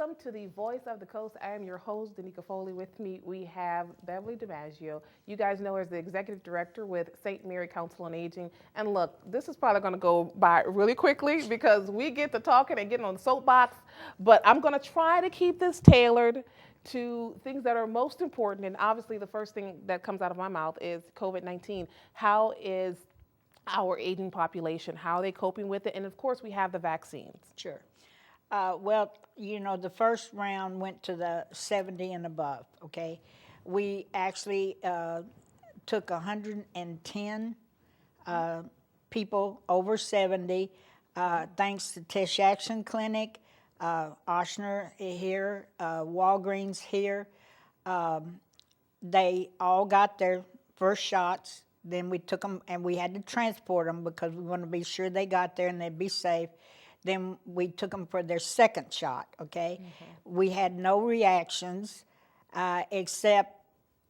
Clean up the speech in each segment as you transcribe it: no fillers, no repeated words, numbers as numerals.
welcome to the Voice of the Coast. I am your host, Danika Foley. With me, we have Beverly Domengeaux. You guys know her as the Executive Director with St. Mary Council on Aging. And look, this is probably going to go by really quickly because we get to talking and getting on the soapbox, but I'm going to try to keep this tailored to things that are most important. And obviously, the first thing that comes out of my mouth is COVID-19. How is our aging population? How are they coping with it? And of course, we have the vaccines. Sure. Well, you know, the first round went to the 70 and above, okay? We actually took 110 people over 70, thanks to Tish Action Clinic, Ochsner here, Walgreens here. They all got their first shots. Then we took them, and we had to transport them because we wanted to be sure they got there and they'd be safe. Then we took them for their second shot, okay? Mm-hmm. We had no reactions, except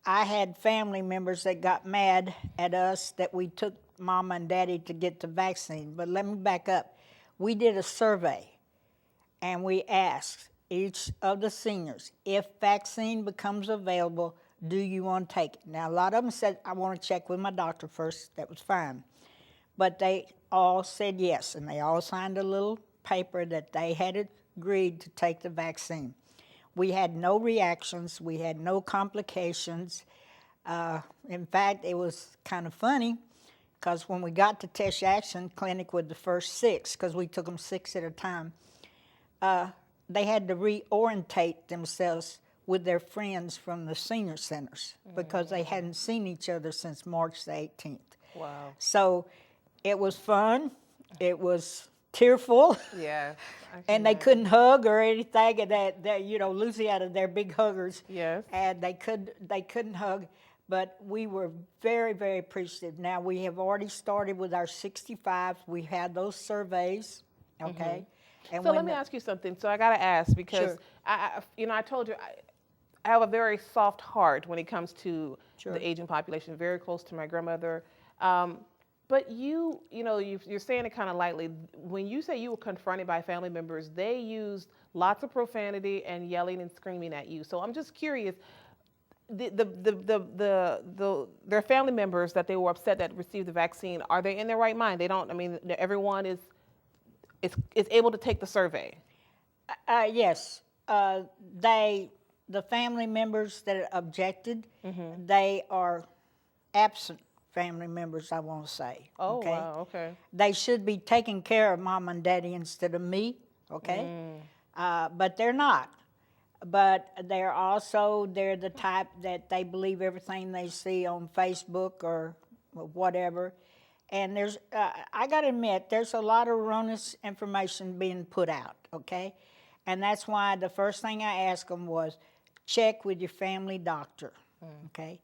I had family members that got mad at us that we took Mama and Daddy to get the vaccine. But let me back up. We did a survey, and we asked each of the seniors, if vaccine becomes available, do you want to take it? Now, a lot of them said, I want to check with my doctor first. That was fine. But they all said yes, and they all signed a little paper that they had agreed to take the vaccine. We had no reactions. We had no complications. In fact, it was kind of funny because when we got to Tish Action Clinic with the first 6, because we took them 6 at a time, they had to reorientate themselves with their friends from the senior centers because they hadn't seen each other since March the 18th. Wow. So it was fun. It was tearful. Yeah. And they couldn't hug or anything, and that you know, Lucy out of their big huggers. Yes. And they couldn't hug, but we were very, very appreciative. Now we have already started with our 65. We had those surveys, okay. Mm-hmm. And so let me ask you something. So I got to ask because Sure. I told you I have a very soft heart when it comes to Sure. the aging population. Very close to my grandmother. But you're saying it kind of lightly. When you say you were confronted by family members, they used lots of profanity and yelling and screaming at you. So I'm just curious. Their family members that they were upset that received the vaccine, are they in their right mind? They don't. I mean, everyone is able to take the survey. Yes, the family members that objected, they are absent family members, I want to say. Oh, okay? wow, okay. They should be taking care of Mom and Daddy instead of me, okay? But they're not. But they're the type that they believe everything they see on Facebook or whatever. And I got to admit, there's a lot of erroneous information being put out, okay? And that's why the first thing I asked them was, check with your family doctor, okay?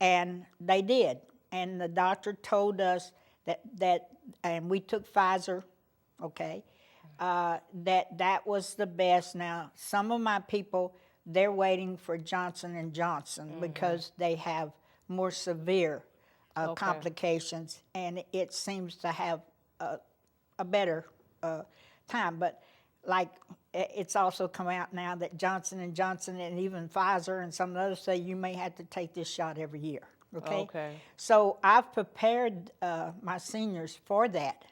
And they did. And the doctor told us that and we took Pfizer, okay, that was the best. Now, some of my people, they're waiting for Johnson & Johnson because they have more severe complications, and it seems to have a better time. But like it's also come out now that Johnson & Johnson and even Pfizer and some others say you may have to take this shot every year. Okay. So I've prepared my seniors for that.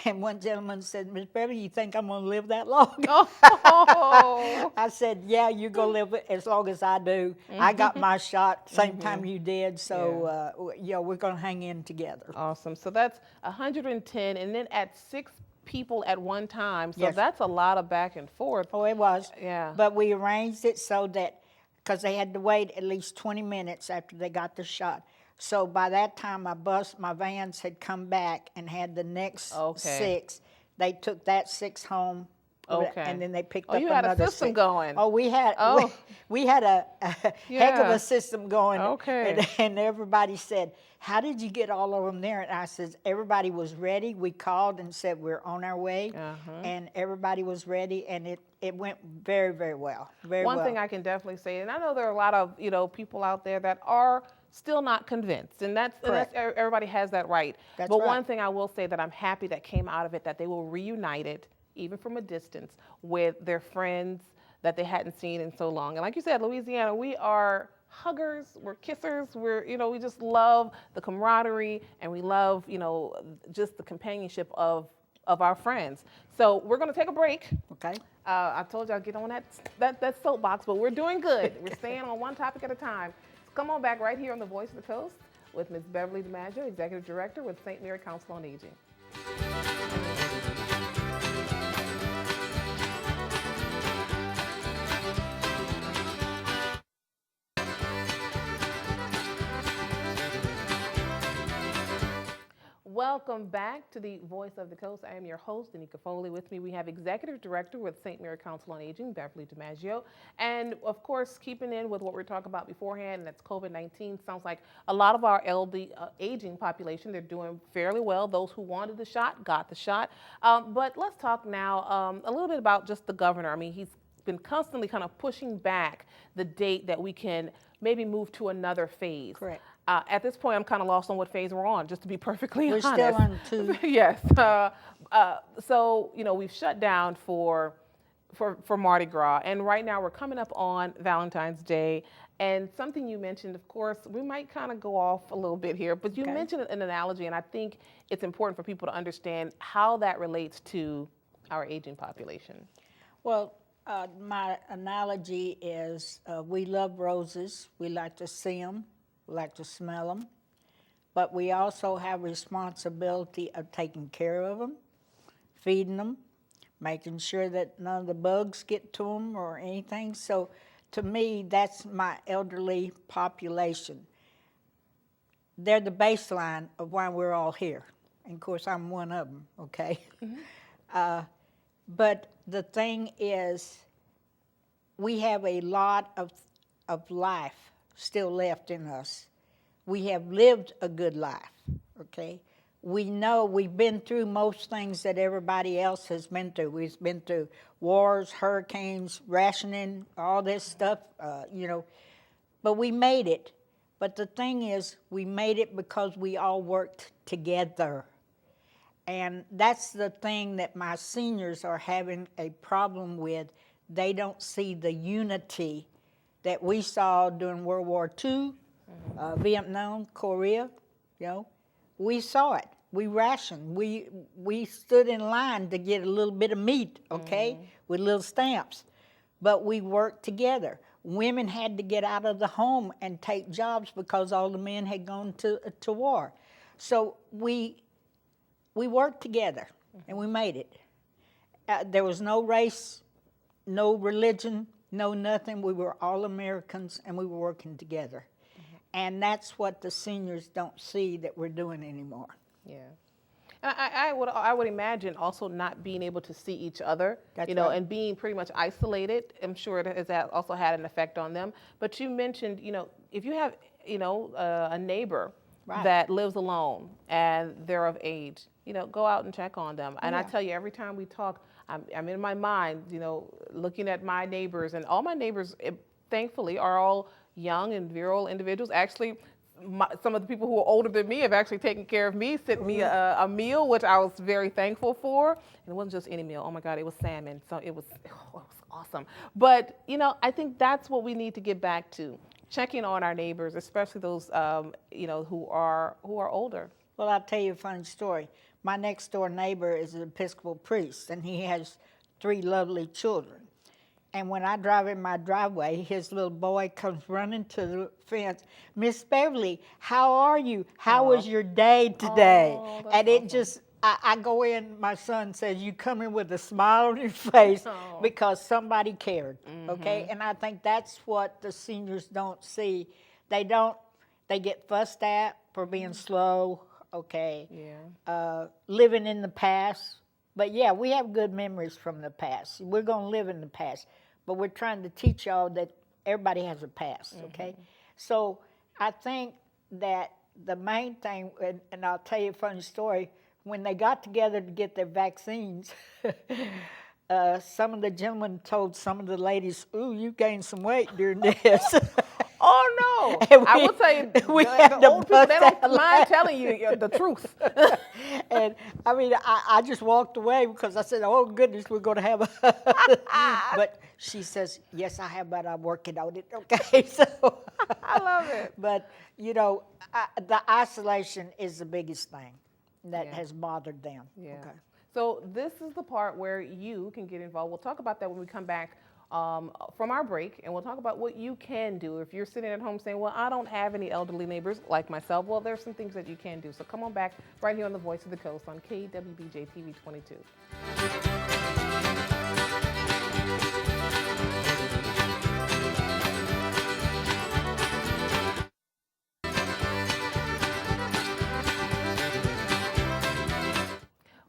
And one gentleman said, Miss Beverly, you think I'm going to live that long? Oh. I said, yeah, you're going to live as long as I do. I got my shot same time you did, so we're going to hang in together. Awesome. So that's 110, and then at 6 people at one time. So Yes. that's a lot of back and forth. Oh, it was. Yeah. But we arranged it so that, because they had to wait at least 20 minutes after they got the shot. So by that time, my vans had come back and had the next 6. They took that 6 home, and then they picked up another 6. You had a system going. Oh, we had a heck of a system going. Okay. And everybody said, how did you get all of them there? And I said, everybody was ready. We called and said we're on our way, and everybody was ready, and it went very, very well. One thing I can definitely say, and I know there are a lot of people out there that are still not convinced, and that's everybody has that right. But one thing I will say that I'm happy that came out of it, that they were reunited, even from a distance, with their friends, that they hadn't seen in so long. And like you said, Louisiana, we are huggers, we're kissers, we just love the camaraderie, and we love, just the companionship of our friends. So we're going to take a break. Okay. I told you I'll get on that soapbox, but we're doing good. We're staying on one topic at a time. So come on back right here on the Voice of the Coast with Ms. Beverly Domengeaux, Executive Director with St. Mary Council on Aging. Welcome back to the Voice of the Coast. I am your host, Danika Foley. With me, we have Executive Director with St. Mary Council on Aging, Beverly Domengeaux. And of course, keeping in with what we were talking about beforehand, and that's COVID-19. Sounds like a lot of our aging population, they're doing fairly well. Those who wanted the shot got the shot. But let's talk now a little bit about just the governor. I mean, he's been constantly kind of pushing back the date that we can maybe move to another phase. Correct. At this point, I'm kind of lost on what phase we're on, just to be perfectly honest. We're still on 2. Yes. So, we've shut down for Mardi Gras, and right now we're coming up on Valentine's Day. And something you mentioned, of course, we might kind of go off a little bit here, but you mentioned an analogy, and I think it's important for people to understand how that relates to our aging population. Well, my analogy is we love roses. We like to see them. We like to smell them, but we also have responsibility of taking care of them, feeding them, making sure that none of the bugs get to them or anything. So to me, that's my elderly population. They're the baseline of why we're all here. And of course, I'm one of them, okay? Mm-hmm. But the thing is, we have a lot of life still left in us. We have lived a good life, okay? We know we've been through most things that everybody else has been through. We've been through wars, hurricanes, rationing, all this stuff, but we made it. But the thing is, we made it because we all worked together. And that's the thing that my seniors are having a problem with. They don't see the unity that we saw during World War II, Vietnam, Korea, we saw it. We rationed. We stood in line to get a little bit of meat, with little stamps. But we worked together. Women had to get out of the home and take jobs because all the men had gone to war. So we worked together, and we made it. There was no race, no religion, no nothing. We were all Americans, and we were working together. And that's what the seniors don't see that we're doing anymore. Yeah. And I would imagine also not being able to see each other, That's right. and being pretty much isolated. I'm sure it has also had an effect on them. But you mentioned, if you have, a neighbor Right. that lives alone and they're of age, go out and check on them. And I tell you, every time we talk, I'm in my mind, looking at my neighbors, and all my neighbors, thankfully, are all young and virile individuals. Actually, some of the people who are older than me have actually taken care of me, sent me a meal, which I was very thankful for. And it wasn't just any meal. Oh my God, it was salmon. So it was awesome. But, I think that's what we need to get back to, checking on our neighbors, especially those, who are older. Well, I'll tell you a funny story. My next door neighbor is an Episcopal priest, and he has 3 lovely children. And when I drive in my driveway, his little boy comes running to the fence. Miss Beverly, how are you? How was your day today? And it just, I go in, my son says, you come in with a smile on your face because somebody cared, okay? And I think that's what the seniors don't see. They get fussed at for being slow, okay? Yeah. Living in the past. But yeah, we have good memories from the past. We're going to live in the past. But we're trying to teach y'all that everybody has a past, okay? So I think that the main thing, and I'll tell you a funny story, when they got together to get their vaccines, some of the gentlemen told some of the ladies, ooh, you gained some weight during this. Oh, I will tell you, we the had to old people, they bust don't out mind telling you the truth. And I mean, I just walked away because I said, "Oh goodness, we're going to have a." But she says, "Yes, I have, but I'm working on it." Okay, so I love it. But you know, the isolation is the biggest thing that Yeah. has bothered them. Yeah. Okay. So this is the part where you can get involved. We'll talk about that when we come back from our break, and we'll talk about what you can do if you're sitting at home saying, "Well, I don't have any elderly neighbors like myself." Well, there's some things that you can do. So come on back right here on the Voice of the Coast on KWBJ TV 22.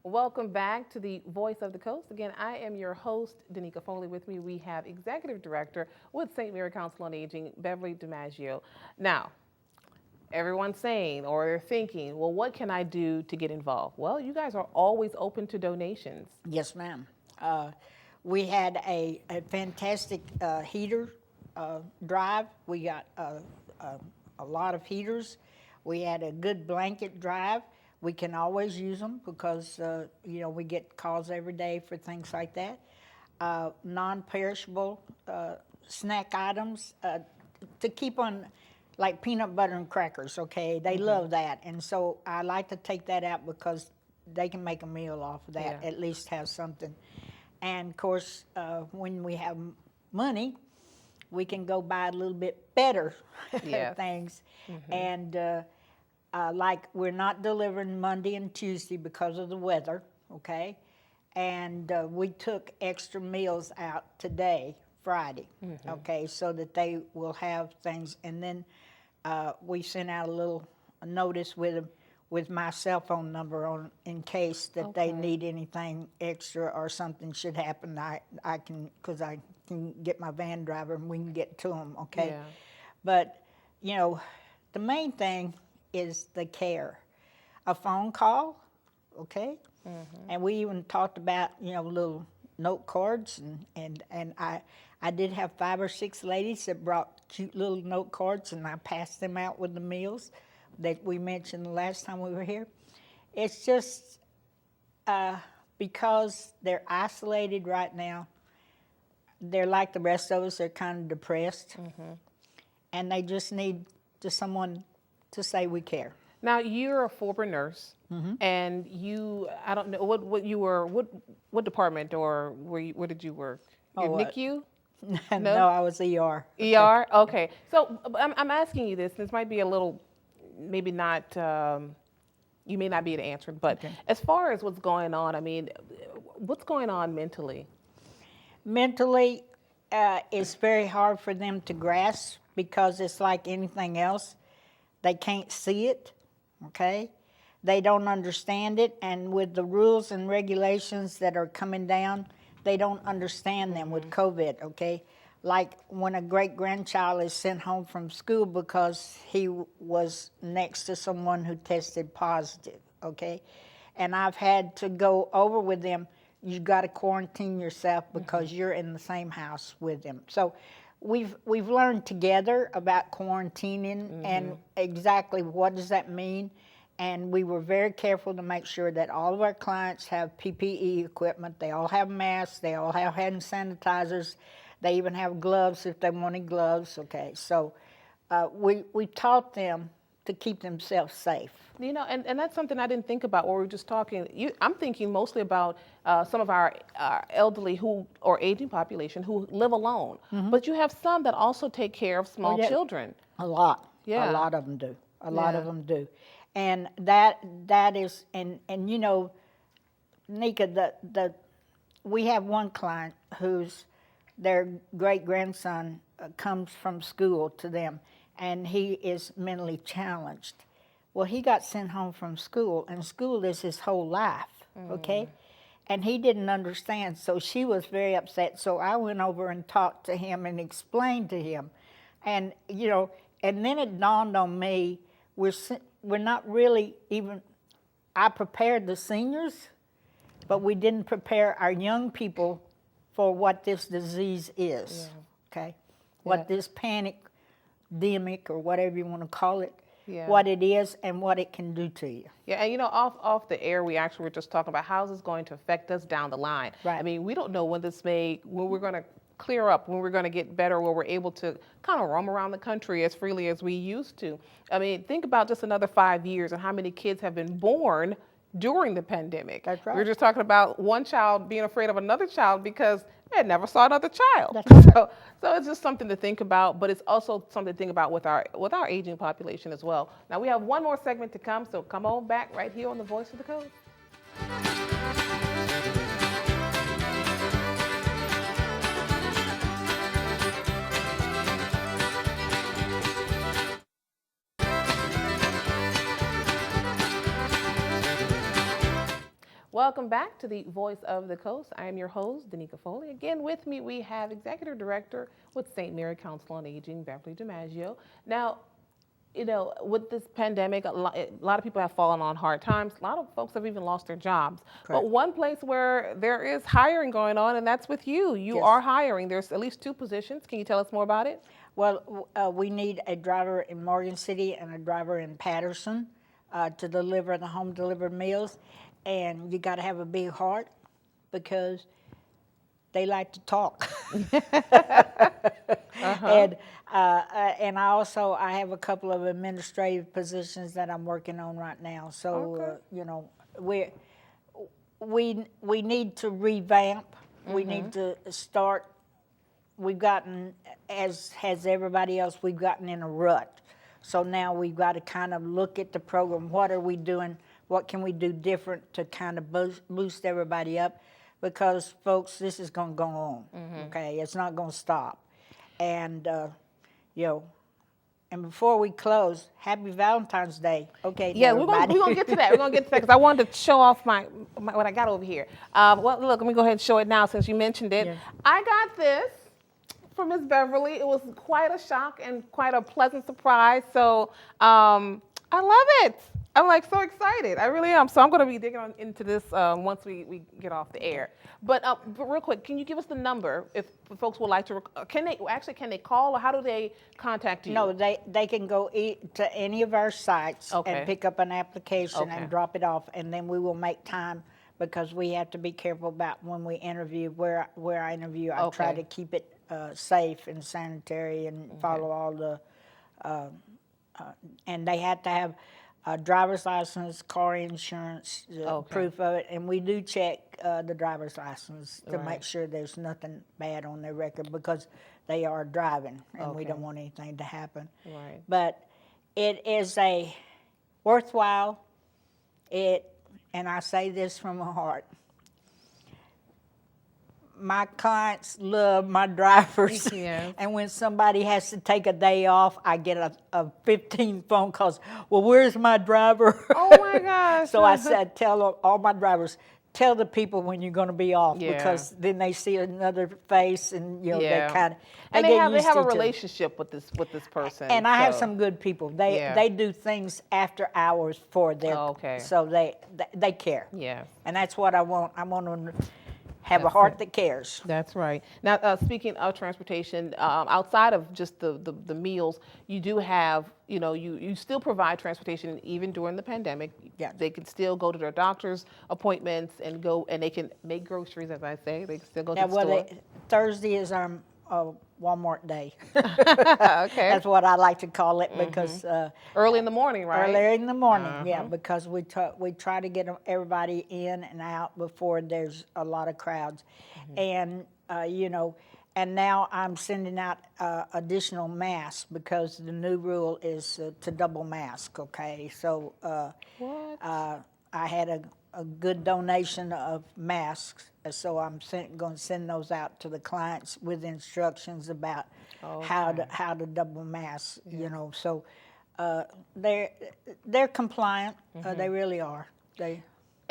Welcome back to the Voice of the Coast. Again, I am your host, Danika Foley. With me, we have Executive Director with St. Mary Council on Aging, Beverly Domengeaux. Now, everyone's saying or they're thinking, well, what can I do to get involved? Well, you guys are always open to donations. Yes, ma'am. We had a fantastic heater drive. We got a lot of heaters. We had a good blanket drive. We can always use them because, you know, we get calls every day for things like that. Non-perishable snack items to keep on, like peanut butter and crackers, okay? They love that. And so I like to take that out because they can make a meal off of that, Yeah. at least have something. And of course, when we have money, we can go buy a little bit better Yes. things. And like we're not delivering Monday and Tuesday because of the weather, okay? And we took extra meals out today, Friday, okay, so that they will have things. And then we sent out a little notice with them, with my cell phone number on, in case that they need anything extra or something should happen. I can, because I can get my van driver and we can get to them, okay? Yeah. But, you know, the main thing is the care. A phone call, okay? And we even talked about, you know, little note cards, and I did have 5 or 6 ladies that brought cute little note cards, and I passed them out with the meals that we mentioned the last time we were here. It's just because they're isolated right now, they're like the rest of us, they're kind of depressed, and they just need just someone to say we care. Now, you're a former nurse, and you, I don't know, what you were, what department or where did you work? Your NICU? No, I was ER. ER? Okay. So I'm asking you this. This might be a little, maybe not, you may not be able to answer it, but as far as what's going on, I mean, what's going on mentally? Mentally, it's very hard for them to grasp because it's like anything else. They can't see it, okay? They don't understand it, and with the rules and regulations that are coming down, they don't understand them with COVID, okay? Like when a great-grandchild is sent home from school because he was next to someone who tested positive, okay? And I've had to go over with them, you got to quarantine yourself because you're in the same house with them. So we've learned together about quarantining and exactly what does that mean. And we were very careful to make sure that all of our clients have PPE equipment. They all have masks. They all have hand sanitizers. They even have gloves if they wanted gloves. Okay, so we taught them to keep themselves safe. You know, and that's something I didn't think about while we were just talking. I'm thinking mostly about some of our elderly who, or aging population who live alone. But you have some that also take care of small children. A lot. Yeah. A lot of them do. A lot of them do. And that is, and you know, Nika, we have one client whose their great-grandson comes from school to them, and he is mentally challenged. Well, he got sent home from school, and school is his whole life, okay? And he didn't understand, so she was very upset. So I went over and talked to him and explained to him. And, you know, and then it dawned on me, we're not really even, I prepared the seniors, but we didn't prepare our young people for what this disease is, okay? What this panic demic or whatever you want to call it, Yeah. what it is and what it can do to you. Yeah, and off the air, we actually were just talking about how is this going to affect us down the line. Right. I mean, we don't know when we're going to clear up, when we're going to get better, where we're able to kind of roam around the country as freely as we used to. I mean, think about just another 5 years and how many kids have been born during the pandemic. That's right. We were just talking about one child being afraid of another child because they never saw another child. That's right. So it's just something to think about, but it's also something to think about with our aging population as well. Now we have one more segment to come, so come on back right here on the Voice of the Coast. Welcome back to the Voice of the Coast. I am your host, Danika Foley. Again, with me, we have Executive Director with St. Mary Council on Aging, Beverly Domengeaux. Now, with this pandemic, a lot of people have fallen on hard times. A lot of folks have even lost their jobs. Correct. But one place where there is hiring going on, and that's with you. You Yes. are hiring. There's at least 2 positions. Can you tell us more about it? Well, we need a driver in Morgan City and a driver in Patterson to deliver the home delivered meals. And you got to have a big heart because they like to talk. And I have a couple of administrative positions that I'm working on right now. So we need to revamp. We need to start. We've gotten, as has everybody else, we've gotten in a rut. So now we've got to kind of look at the program. What are we doing? What can we do different to kind of boost everybody up? Because, folks, this is going to go on, okay? It's not going to stop. And, and before we close, happy Valentine's Day. Okay, yeah, we're gonna get to that. We're going to get to that because I wanted to show off my what I got over here. Well, look, let me go ahead and show it now since you mentioned it. Yeah. I got this from Miss Beverly. It was quite a shock and quite a pleasant surprise. So I love it. I'm like so excited. I really am. So I'm going to be digging into this once we get off the air. But real quick, can you give us the number if folks would like to? Can they call or how do they contact you? No, they can go to any of our sites and pick up an application and drop it off, and then we will make time because we have to be careful about when we interview where I interview. I try to keep it safe and sanitary and follow all the and they have to have a driver's license, car insurance, proof of it, and we do check the driver's license to make sure there's nothing bad on their record because they are driving and we don't want anything to happen. Right. But it is a worthwhile, and I say this from my heart, my clients love my drivers. Yes. And when somebody has to take a day off, I get a 15 phone calls. Well, where's my driver? Oh my gosh. So I said, tell all my drivers, tell the people when you're going to be off because then they see another face and they kind of they have a relationship with this person. And I have some good people. They do things after hours for their so they care. Yeah. And that's what I want. I want them to have a heart that cares. That's right. Now, speaking of transportation, outside of just the meals, you do have, you still provide transportation even during the pandemic. Yeah. They can still go to their doctor's appointments and they can make groceries, as I say. They can still go to the store. Thursday is our Walmart day. Okay. That's what I like to call it because early in the morning, right? Early in the morning, yeah, because we try to get everybody in and out before there's a lot of crowds, and and now I'm sending out additional masks because the new rule is to double mask. Okay, so I had a good donation of masks, so I'm going to send those out to the clients with instructions about how to double mask. So they're compliant. They really are.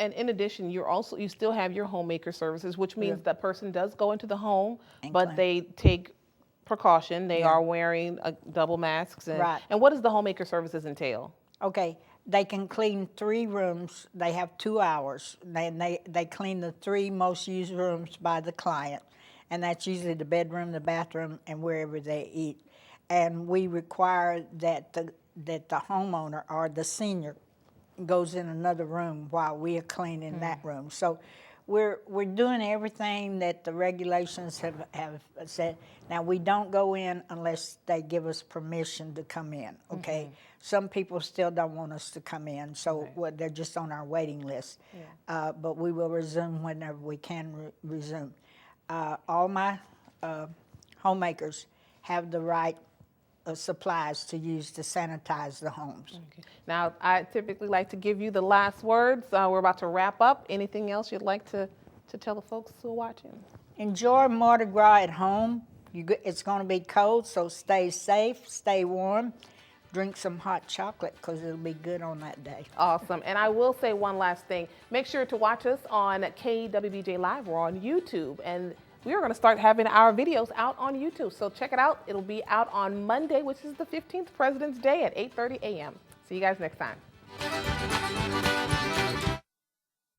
And in addition, you still have your homemaker services, which means that person does go into the home, but they take precaution. They are wearing double masks. And what does the homemaker services entail? Okay. They can clean 3 rooms. They have 2 hours. They clean the 3 most used rooms by the client, and that's usually the bedroom, the bathroom, and wherever they eat. and we require that the homeowner or the senior goes in another room while we are cleaning that room. So we're doing everything that the regulations have said. Now, we don't go in unless they give us permission to come in, okay? Some people still don't want us to come in, so they're just on our waiting list. But we will resume whenever we can resume. All my homemakers have the right supplies to use to sanitize the homes. Okay. Now, I typically like to give you the last words. We're about to wrap up. Anything else you'd like to tell the folks who are watching? Enjoy Mardi Gras at home. It's going to be cold, so stay safe, stay warm. Drink some hot chocolate because it'll be good on that day. Awesome. And I will say one last thing. Make sure to watch us on KWBJ Live. We're on YouTube, and we are going to start having our videos out on YouTube. So check it out. It'll be out on Monday, which is the 15th President's Day at 8:30 a.m. See you guys next time.